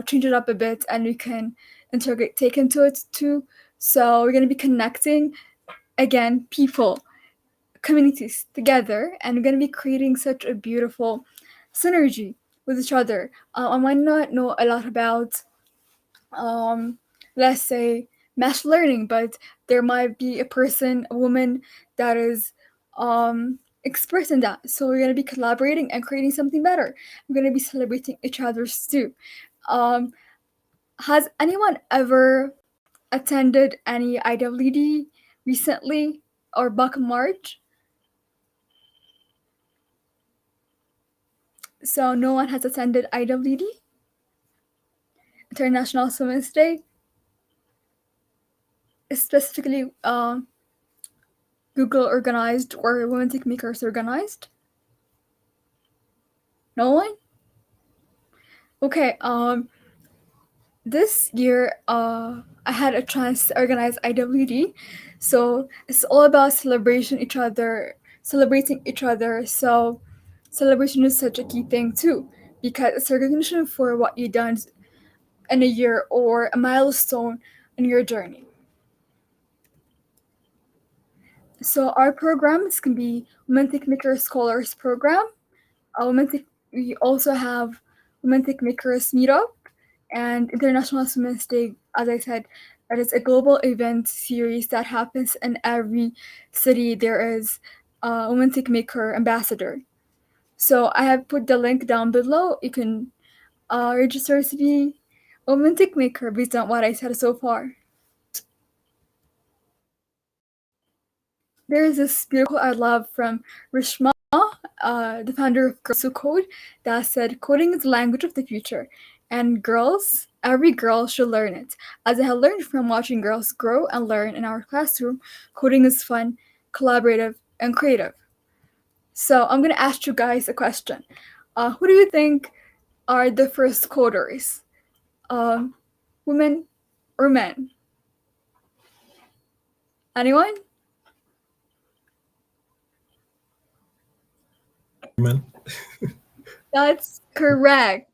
change it up a bit, and we can take into it too. So we're going to be connecting, again, people, communities together, and we're going to be creating such a beautiful synergy with each other. I might not know a lot about, let's say, math learning, but there might be a woman that is expert in that. So we're going to be collaborating and creating something better. We're going to be celebrating each other's too. Um, has anyone ever attended any IWD recently or back in March? So no one has attended IWD, International Women's Day, specifically Google organized or Women Tech Makers organized. No one? Okay, this year I had a chance to organize IWD, so it's all about celebrating each other. So celebration is such a key thing too, because it's recognition for what you've done in a year or a milestone in your journey. So our programs can be Women Tech Maker Scholars Program. We also have Women Tech Makers Meetup and International Women's Day. As I said, that is a global event series that happens in every city. There is a Women Tech Maker ambassador. So I have put the link down below. You can register to be a Women Tech Maker based on what I said so far. There is this beautiful I love from Rishma, the founder of Girls Who Code, that said, "Coding is the language of the future, and girls, every girl should learn it. As I have learned from watching girls grow and learn in our classroom, coding is fun, collaborative, and creative." So I'm going to ask you guys a question. Who do you think are the first coders? Women or men? Anyone? Women. That's correct.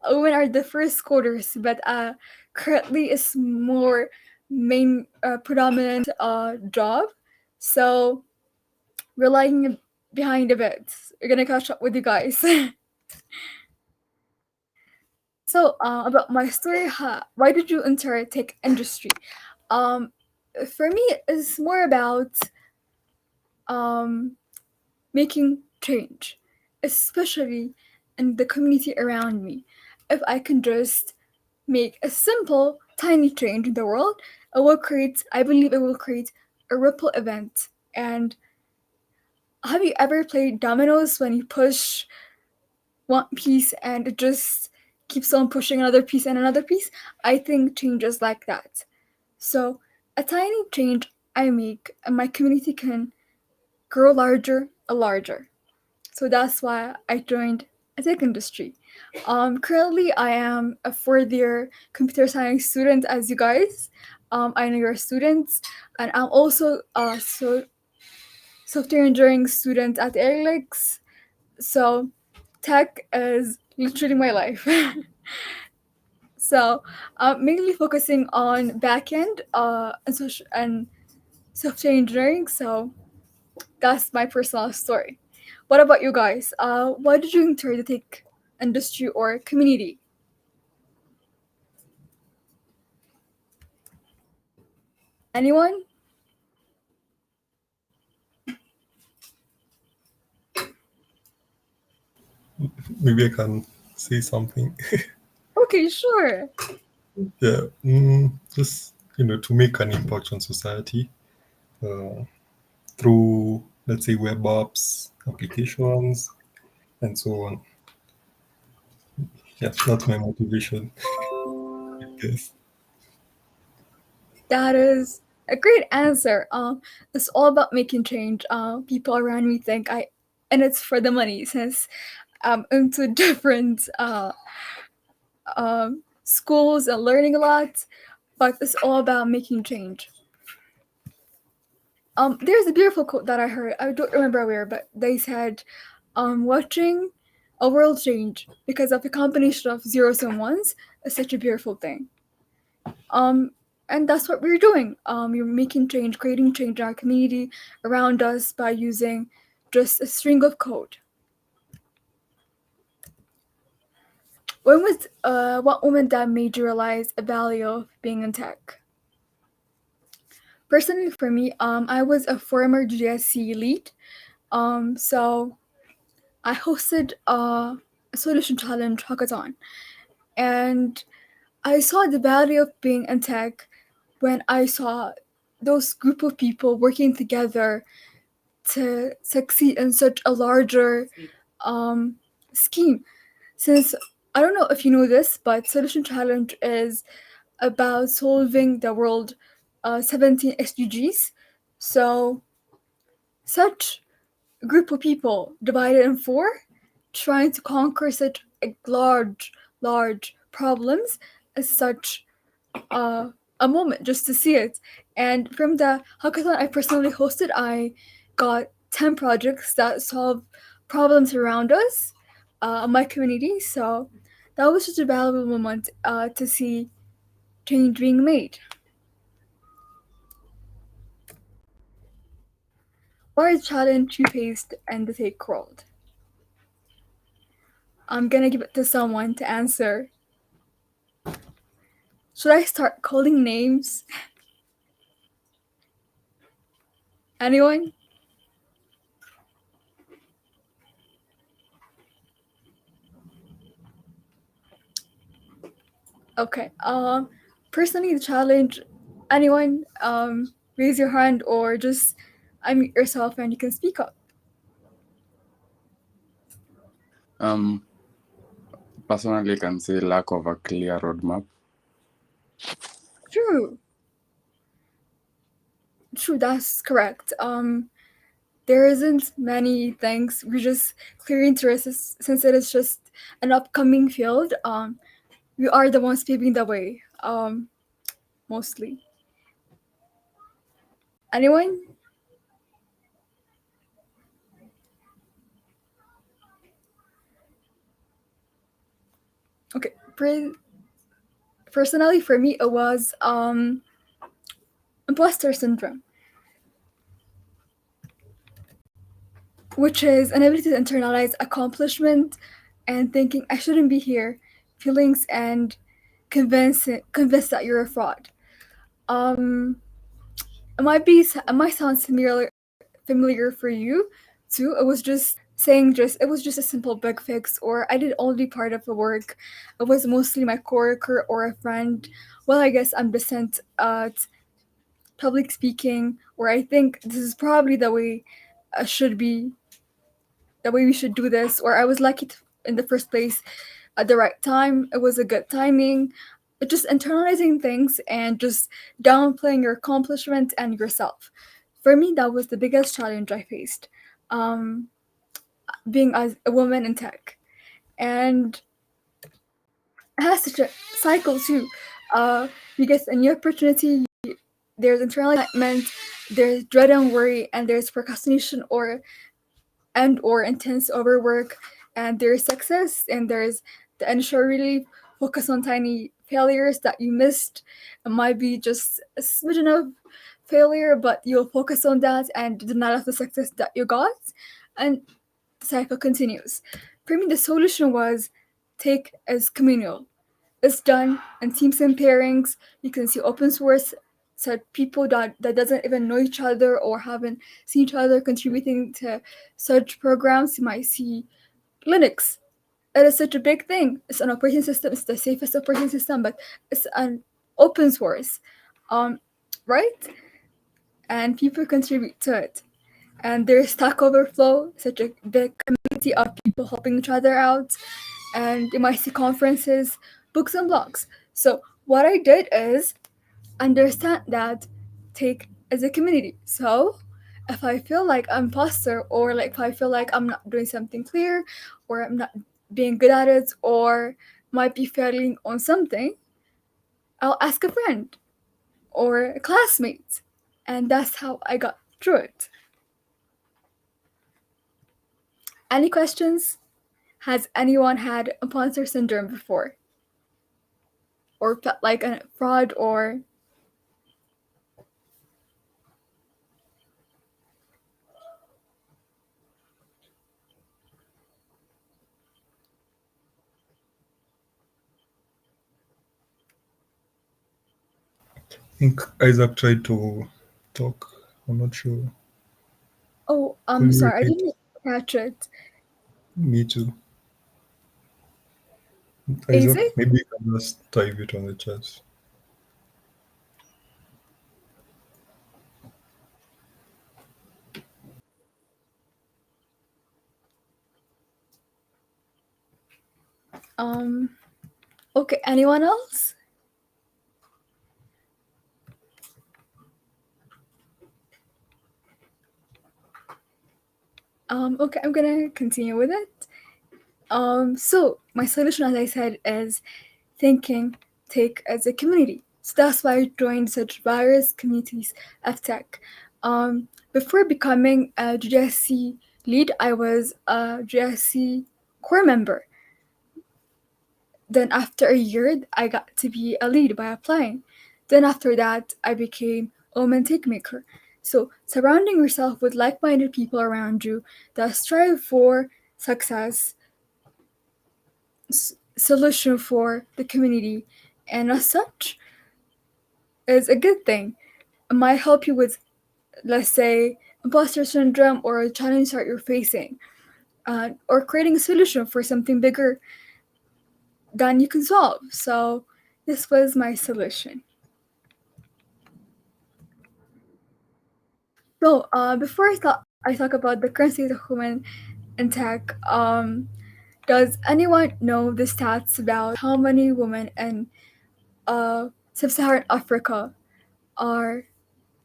Women are the first coders, but currently it's more main predominant job. So we're lagging behind a bit. We're gonna catch up with you guys. So about my story, why did you enter tech industry? Um, for me, it's more about making change, especially in the community around me. If I can just make a simple, tiny change in the world, I believe it will create a ripple event. And have you ever played dominoes when you push one piece and it just keeps on pushing another piece and another piece? I think change is like that. So a tiny change I make and my community can grow larger and larger. So that's why I joined a tech industry. Currently, I am a fourth-year computer science student, as you guys. I know you're students, and I'm also a software engineering student at Airlex. So tech is literally my life. So I'm mainly focusing on backend and software engineering. So that's my personal story. What about you guys? Why did you enter the tech industry or community? Anyone? Maybe I can say something. Okay, sure. Yeah, just to make an impact on society through, let's say, web apps, applications, and so on. Yeah, that's my motivation, I guess. That is a great answer. It's all about making change. People around me think and it's for the money since I'm into different schools and learning a lot, but it's all about making change. There's a beautiful quote that I heard. I don't remember where, but they said, watching a world change because of a combination of zeros and ones is such a beautiful thing. And that's what we're doing. We're making change, creating change in our community around us by using just a string of code. When was what moment that made you realize the value of being in tech? Personally, for me, I was a former GDSC lead. So I hosted a solution challenge hackathon, and I saw the value of being in tech when I saw those group of people working together to succeed in such a larger scheme. Since I don't know if you know this, but Solution Challenge is about solving the world 17 SDGs. So such a group of people divided in four, trying to conquer such a large problems is such a moment just to see it. And from the hackathon I personally hosted, I got 10 projects that solve problems around us, my community. So that was such a valuable moment to see change being made. What is a challenge you faced in the tech world? I'm gonna give it to someone to answer. Should I start calling names? Anyone? Okay. Personally, the challenge. Anyone? Raise your hand or just unmute yourself and you can speak up. Um, Personally, I can say lack of a clear roadmap. True. True. That's correct. There isn't many things. We're just clear interests since it is just an upcoming field. We are the ones paving the way. Mostly. Anyone? Okay. Personally, for me, it was imposter syndrome, which is an ability to internalize accomplishment and thinking I shouldn't be here, feelings and convinced that you're a fraud. Um, it might sound familiar for you too. It was just saying it was just a simple bug fix, or I did only part of the work. It was mostly my coworker or a friend. Well, I guess I'm decent at public speaking, or I think this is probably the way I should be the way we should do this, or I was lucky in the first place at the right time. It was a good timing. Just internalizing things and just downplaying your accomplishment and yourself. For me, that was the biggest challenge I faced, um, being as a woman in tech. And it has such a cycle too. You get a new opportunity, there's internal excitement, there's dread and worry, and there's procrastination or intense overwork, and there's success and there's the initial relief. Focus on tiny failures that you missed. It might be just a smidgen of failure, but you'll focus on that and deny of the success that you got, and the cycle continues. For me, the solution was take as communal. It's done in teams and pairings. You can see open source, so people that doesn't even know each other or haven't seen each other contributing to such programs. You might see Linux. It is such a big thing. It's an operating system. It's the safest operating system, but it's an open source, um, right? And people contribute to it. And there's Stack Overflow, such a big community of people helping each other out. And you might see conferences, books, and blogs. So what I did is understand that take as a community. So if I feel like I'm imposter, or like if I feel like I'm not doing something clear, or I'm not being good at it, or might be failing on something, I'll ask a friend or a classmate. And that's how I got through it. Any questions? Has anyone had imposter syndrome before? Or felt like a fraud or I think Isaac tried to talk. I'm not sure. oh, Could I'm you sorry, I repeat? didn't catch it. Me too. Is Isaac, it? maybe you can just type it on the chat. Okay, anyone else? Okay, I'm gonna continue with it. So my solution, as I said, is thinking tech as a community. So that's why I joined such various communities of tech. Before becoming a GDSC lead, I was a GDSC core member. Then after a year, I got to be a lead by applying. Then after that, I became a woman tech maker. So surrounding yourself with like-minded people around you that strive for success, solution for the community, and as such, is a good thing. It might help you with, let's say, imposter syndrome or a challenge that you're facing, or creating a solution for something bigger than you can solve. So this was my solution. So before I talk about the current state of women in tech, does anyone know the stats about how many women in sub-Saharan Africa are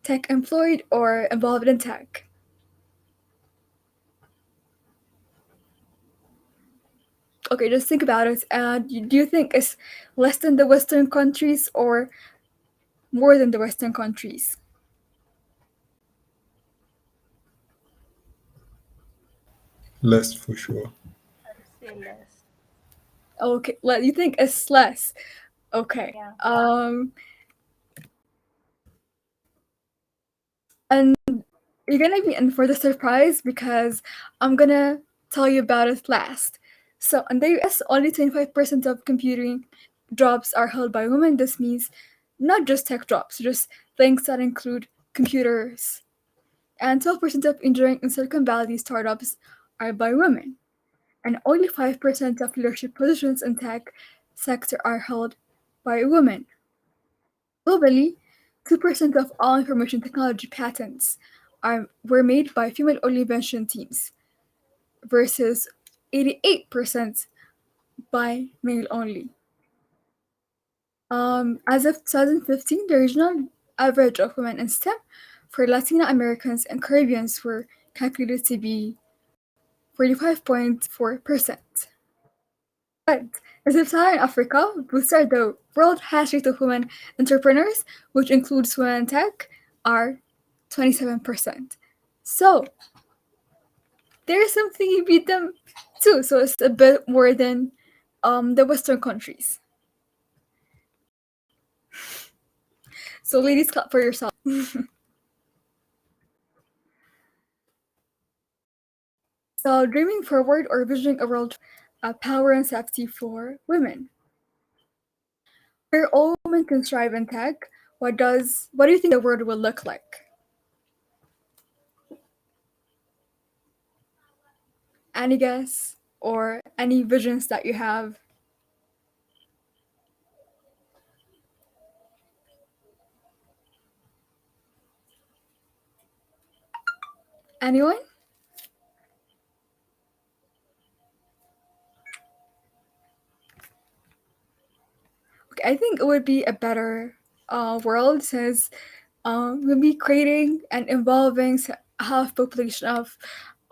tech employed or involved in tech? Okay, just think about it. And do you think it's less than the Western countries or more than the Western countries? Less for sure. Say less. Okay, you think it's less. Okay. Yeah. And you're gonna be in for the surprise because I'm gonna tell you about it last. So in the US, only 25% of computing jobs are held by women. This means not just tech jobs, just things that include computers. And 12% of engineering in Silicon Valley startups are by women. And only 5% of leadership positions in tech sector are held by women. Globally, 2% of all information technology patents were made by female-only invention teams versus 88% by male-only. As of 2015, the regional average of women in STEM for Latina Americans and Caribbeans were calculated to be 45.4%. But in Sub-Saharan Africa, boosted the world hash rate of women entrepreneurs, which includes women in tech, are 27%. So there's something you beat them too. So it's a bit more than the Western countries. So ladies, clap for yourself. So dreaming forward or visioning a world of power and safety for women. Where all women can thrive in tech, what do you think the world will look like? Any guess or any visions that you have? Anyone? Okay, I think it would be a better world since we'll be creating and involving half population of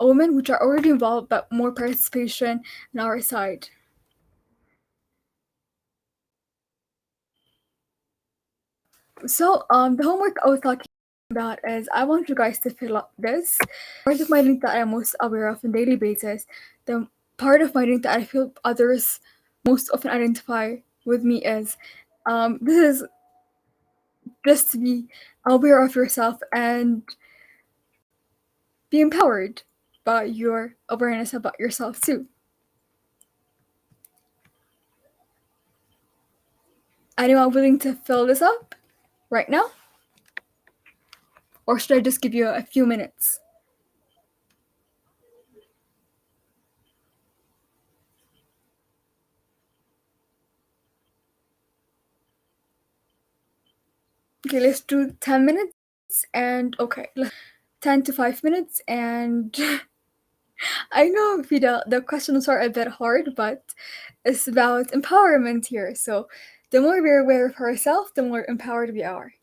women which are already involved but more participation on our side. So the homework I was talking about is I want you guys to fill up this part of my link that I'm most aware of on daily basis. The part of my identity that I feel others most often identify with me is this is just to be aware of yourself and be empowered by your awareness about yourself too. Anyone willing to fill this up right now? Or should I just give you a few minutes? Okay, let's do 10 minutes and 10 to 5 minutes and I know, Fidel, the questions are a bit hard, but it's about empowerment here. So the more we're aware of ourselves, the more empowered we are.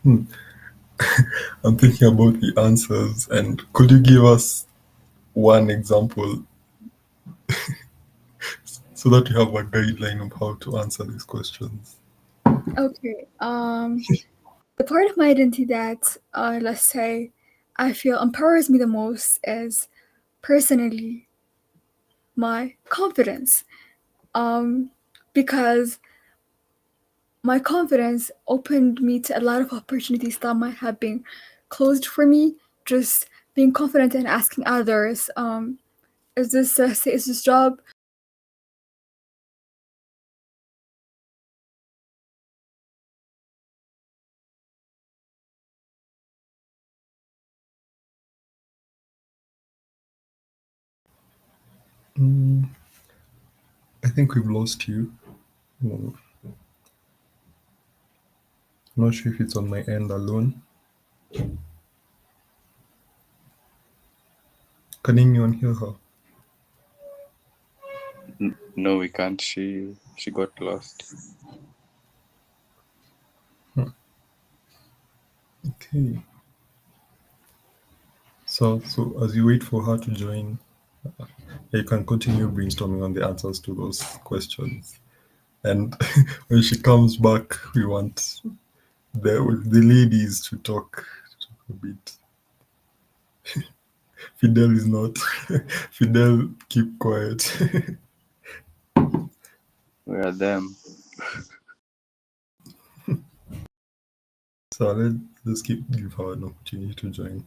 I'm thinking about the answers, and could you give us one example so that we have a guideline of how to answer these questions? Okay. The part of my identity that, let's say, I feel empowers me the most is personally my confidence. Because my confidence opened me to a lot of opportunities that might have been closed for me. Just being confident and asking others, is this job? I think we've lost you. I'm not sure if it's on my end alone. Can anyone hear her? No, we can't. She got lost. Okay. So as you wait for her to join, you can continue brainstorming on the answers to those questions. And when she comes back, we want the ladies to talk a bit. Fidel is not. Fidel, keep quiet. We are them. So let's give her an opportunity to join.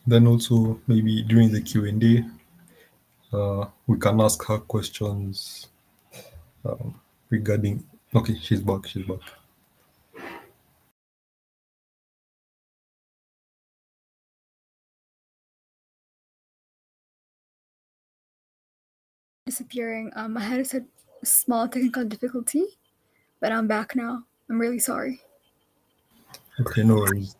Then also maybe during the Q&A, we can ask her questions regarding. Okay, she's back. She's back. Disappearing. I had a small technical difficulty, but I'm back now. I'm really sorry. Okay, no worries.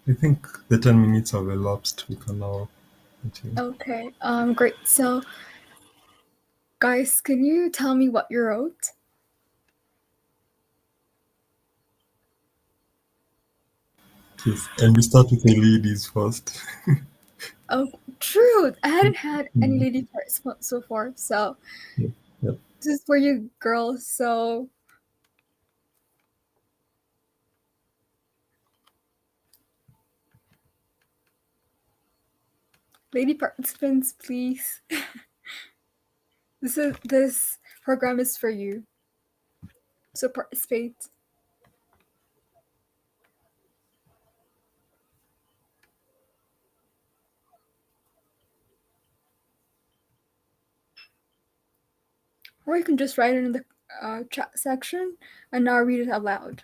I think the 10 minutes have elapsed. We can now continue. Okay. Great. So, guys, can you tell me what you wrote? Yes, and we start with the ladies first. Oh, true. I hadn't had any lady parts so far, so Yeah, yeah. this is for you girls. So, lady participants, please. This program is for you. So participate. Or you can just write it in the chat section and now read it out loud.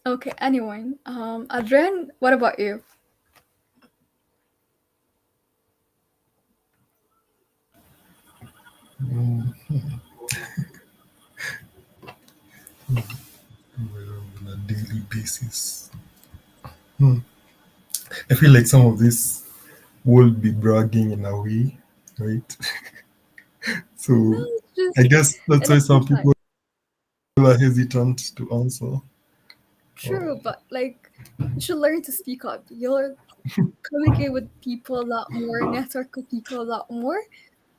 Okay, anyone. Adrian, what about you? On a daily basis. I feel like some of this will be bragging in a way, right? So Just I guess that's why some exercise. people are hesitant to answer. True, but like you should learn to speak up. You'll communicate with people a lot more, network with people a lot more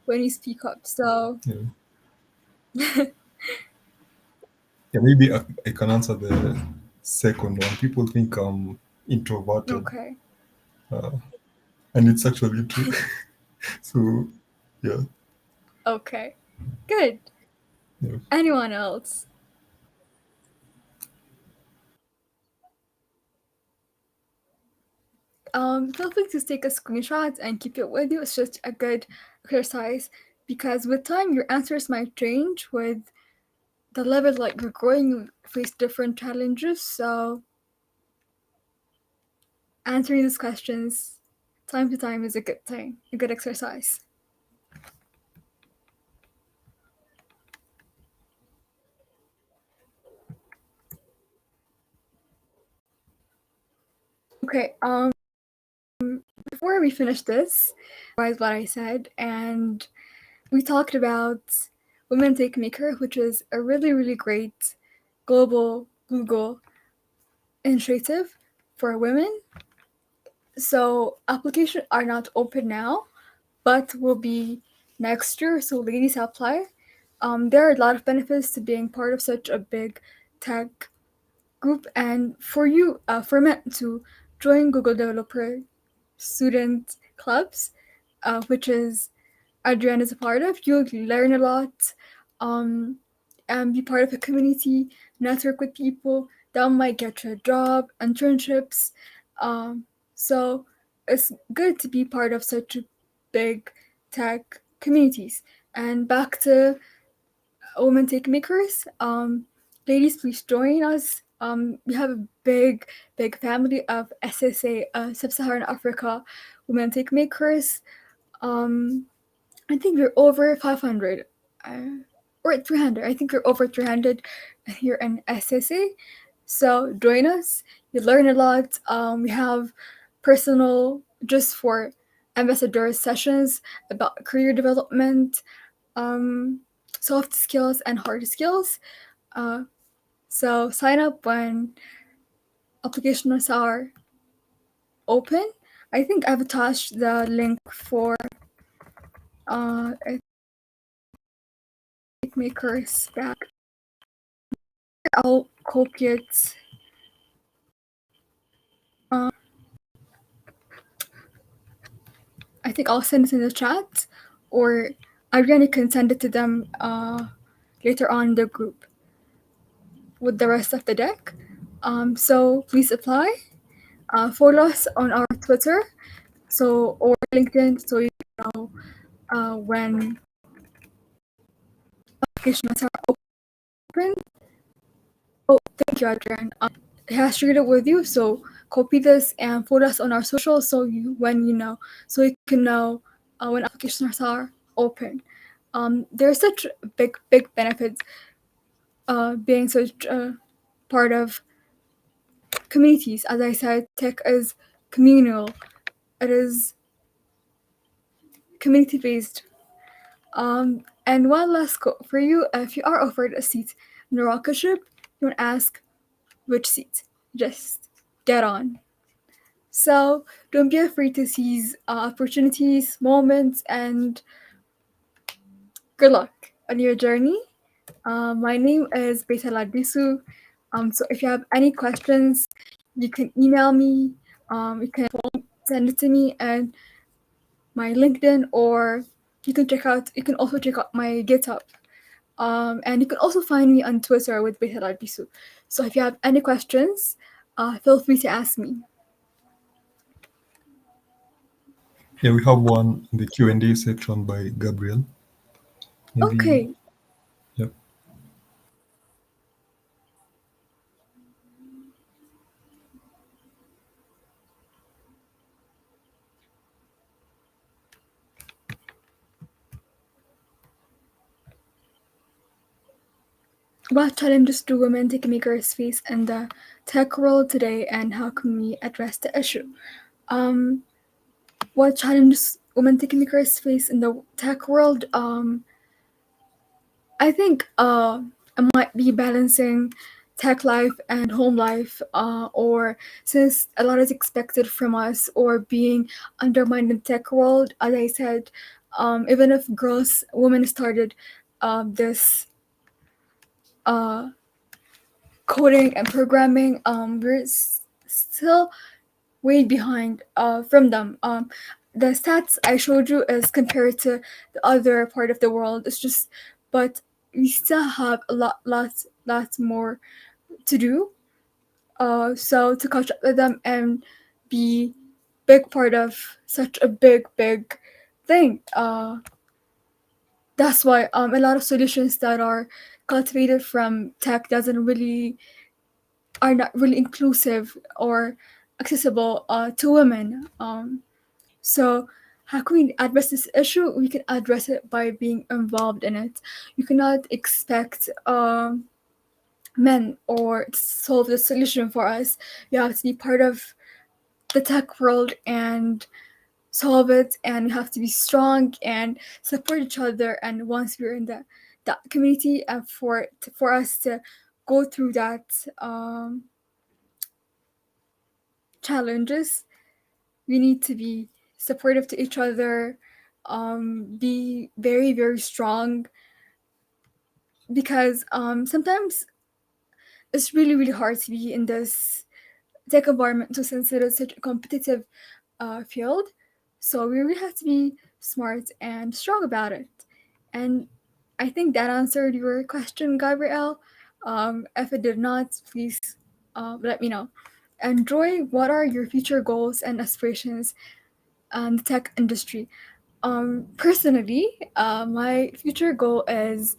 when you speak up. So Yeah, yeah, maybe I can answer the second one. People think I'm introverted, okay. and it's actually true. So yeah, Okay. Good. yeah. Anyone else? Feel free to take a screenshot and keep it with you. It's just a good exercise because with time your answers might change with the level like you're growing, you face different challenges. So answering these questions time to time is a good thing, a good exercise. Okay, before we finish this, revise what I said, and we talked about Women Take Maker, which is a really, really great global Google initiative for women. So applications are not open now, but will be next year. So ladies apply. There are a lot of benefits to being part of such a big tech group, and for you, for men to join Google Developer Student Clubs, which is Adrienne is a part of, you'll learn a lot, um, and be part of a community, network with people that might get you a job, internships. So it's good to be part of such big tech communities. And back to Women Take Makers. Ladies, please join us. We have a big, big family of SSA, Sub-Saharan Africa Women Take Makers. I think we're over 500 or 300. I think we're over 300 here in SSA. So join us. You learn a lot. We have personal, just for ambassador sessions about career development, um, soft skills, and hard skills. So sign up when applications are open. I think I've attached the link for makers back. I'll copy it. I think I'll send it in the chat, or Ariane can send it to them later on in the group with the rest of the deck. So please apply. Follow us on our Twitter, or LinkedIn, so you know when applications are open. Oh, thank you, Adrian. It has shared it with you, so copy this and follow us on our socials so you can know when applications are open. There's such big benefits being such a part of communities. As I said, tech is communal. It is community based. And one last quote for you: if you are offered a seat in a rocket ship, don't ask which seat. Just get on. So don't be afraid to seize opportunities, moments, and good luck on your journey. My name is Betala Disu. So if you have any questions, you can email me. You can send it to me and my LinkedIn, or you can also check out my GitHub. And you can also find me on Twitter with Betala Disu. So if you have any questions, feel free to ask me. Yeah, we have one in the Q&A section by Gabriel. Maybe, Okay. yeah. What challenges do women tech makers face in the tech world today, and how can we address the issue? What challenges women tech makers face in the tech world? I think it might be balancing tech life and home life, or since a lot is expected from us, or being undermined in tech world. As I said, even if women started this uh, coding and programming, we're still way behind from them. The stats I showed you is compared to the other part of the world. It's just, but we still have lots more to do. So to catch up with them and be big part of such a big thing. That's why a lot of solutions that are cultivated from tech are not really inclusive or accessible to women. So how can we address this issue? We can address it by being involved in it. You cannot expect men or to solve the solution for us. You have to be part of the tech world and solve it, and you have to be strong and support each other. And once we're in that community, and for us to go through that challenges, we need to be supportive to each other, be very strong, because sometimes it's really hard to be in this tech environment, so since it is such a competitive field. So we really have to be smart and strong about it. And I think that answered your question, Gabrielle. If it did not, please let me know. And Joy, what are your future goals and aspirations in the tech industry? Personally, uh, my future goal is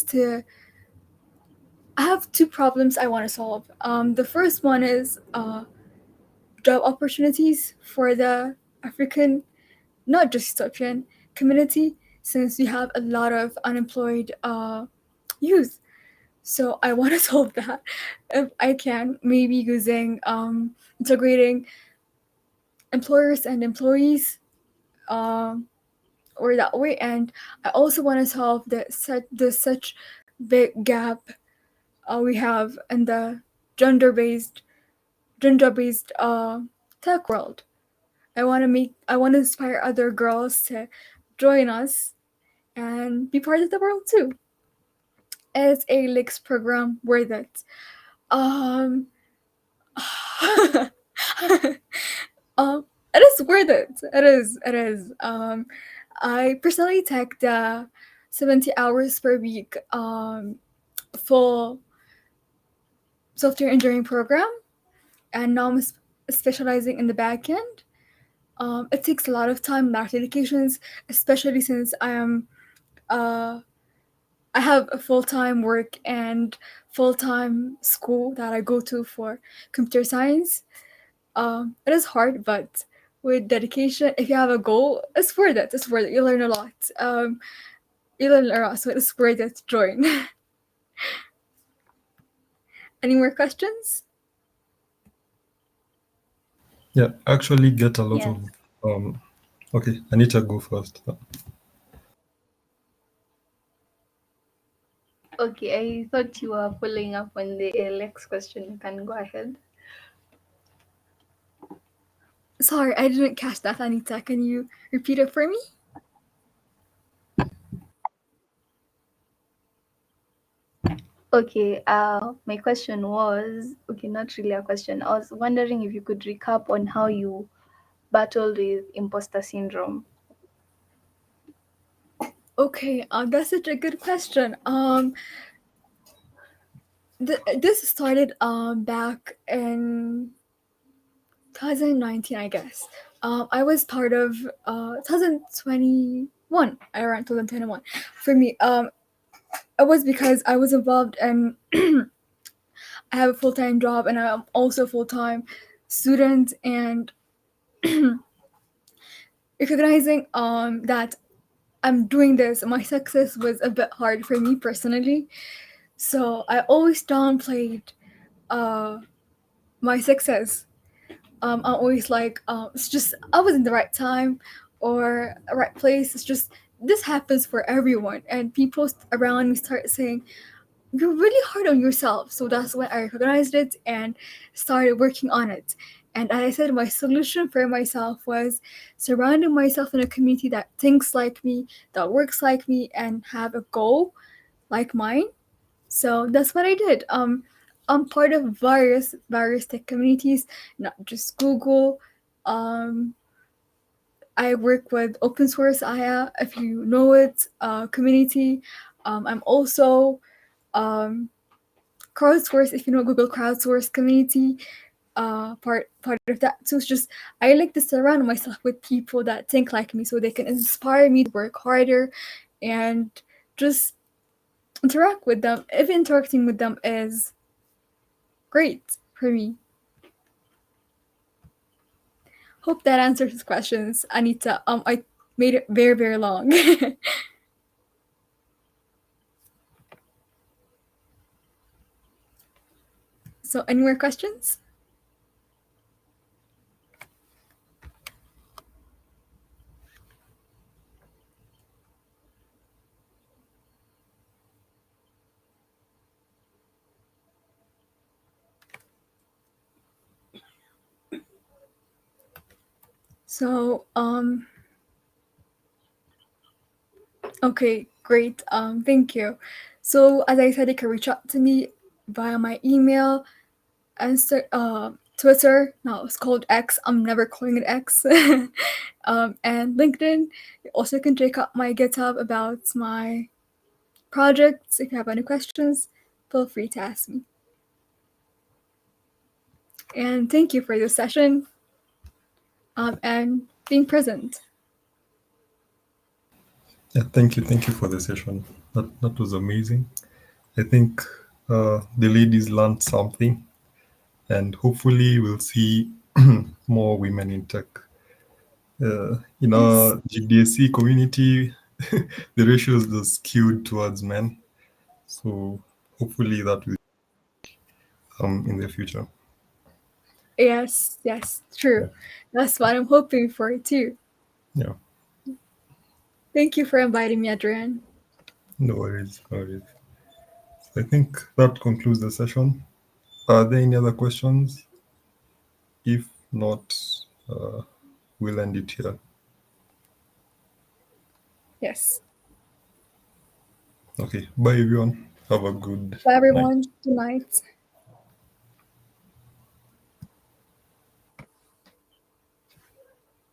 to. I have two problems I want to solve. The first one is job opportunities for the African, not just Ethiopian community, since we have a lot of unemployed youth. So I want to solve that if I can, maybe using integrating employers and employees, um, or that way. And I also want to solve the such big gap we have in the gender based gender based tech world. I want to inspire other girls to join us and be part of the world too. Is a Licks program worth it? Um, it is worth it. It is. I personally take the 70 hours per week full software engineering program, and now I'm specializing in the back end. It takes a lot of time, a lot of dedications, especially since uh, I have a full time work and full time school that I go to for computer science. It is hard, but with dedication, if you have a goal, it's worth it. It's worth it. You learn a lot. You learn a lot, so it's worth it to join. Any more questions? Yeah, actually get a lot Yes. of okay, Anita, go first. Okay, I thought you were following up on the ALX question. You can go ahead. Sorry, I didn't catch that, Anita. Can you repeat it for me? Okay, my question was okay, not really a question. I was wondering if you could recap on how you battled with imposter syndrome. Okay, that's such a good question. This started back in 2019, I guess. I was part of 2021, around 2021. For me, it was because I was involved in I have a full-time job and I'm also a full-time student, and recognizing that I'm doing this, my success was a bit hard for me personally. So I always downplayed uh my success. I'm always like, it's just I was in the right time or right place. It's just this happens for everyone, and people around me start saying you're really hard on yourself. So that's when I recognized it and started working on it. And as I said, my solution for myself was surrounding myself in a community that thinks like me, that works like me, and have a goal like mine. So that's what I did. I'm part of various tech communities, not just Google. Um, I work with open source IA, if you know it, community. I'm also um, crowdsource, if you know Google crowdsource community, part of that. So it's just I like to surround myself with people that think like me, so they can inspire me to work harder, and just interact with them. If interacting with them is great for me. Hope that answers his questions, Anita. I made it very, very long. So, any more questions? So, okay, great. Thank you. So, as I said, you can reach out to me via my email, Twitter. No, it's called X. I'm never calling it X. And LinkedIn. You also can check out my GitHub about my projects. If you have any questions, feel free to ask me. And thank you for this session, and being present. Yeah, thank you for the session. That was amazing. I think the ladies learned something, and hopefully we'll see more women in tech. In Yes. our GDSC community, the ratios are skewed towards men. So hopefully that will in the future. Yes, true. That's what I'm hoping for too. Yeah, Thank you for inviting me, Adrian. no worries, no worries. I think that concludes the session. Are there any other questions? If not, uh, we'll end it here. Yes. Okay, bye everyone. Have a good Bye, night. everyone. Good night.